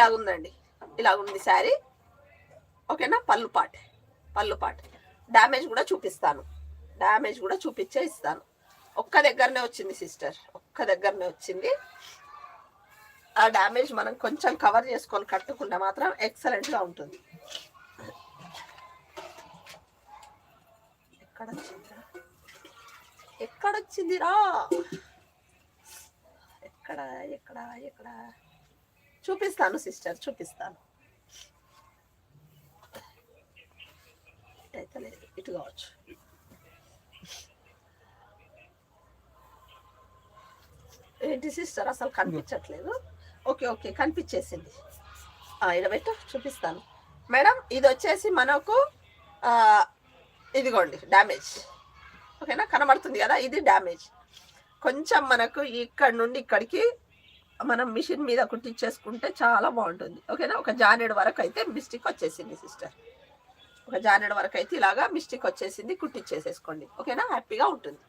ఇలాగుందండి, ఇలాగుంది శారీ. ఓకేనా, పళ్ళు pot damage కూడా చూపిస్తాను, డ్యామేజ్ కూడా చూపించే ఇస్తాను. ఒక్క దగ్గరనే వచ్చింది సిస్టర్, ఒక్క దగ్గరనే వచ్చింది. ఆ డ్యామేజ్ మనం కొంచెం కవర్ చేసుకొని కట్టుకుంటే మాత్రం ఎక్సలెంట్గా ఉంటుంది. ఎక్కడొచ్చిందిరా, ఎక్కడ ఎక్కడ ఎక్కడ చూపిస్తాను సిస్టర్, చూపిస్తాను. అయితే లేదు, ఇటు కావచ్చు. ఏంటి సిస్టర్ అసలు కనిపించట్లేదు? ఓకే ఓకే, కనిపించేసింది. ఇక్కడ పెట్టు, చూపిస్తాను మేడం. ఇది వచ్చేసి మనకు ఇదిగోండి డ్యామేజ్. ఓకేనా, కనబడుతుంది కదా, ఇది డ్యామేజ్. కొంచెం మనకు ఇక్కడ నుండి ఇక్కడికి మనం మిషన్ మీద కుట్టించేసుకుంటే చాలా బాగుంటుంది. ఓకేనా, ఒక జానెడు వరకు అయితే మిస్టేక్ వచ్చేసింది సిస్టర్, ఒక జానెడు వరకు అయితే ఇలాగా మిస్టేక్ వచ్చేసింది, కుట్టించేసేసుకోండి. ఓకేనా, హ్యాపీగా ఉంటుంది.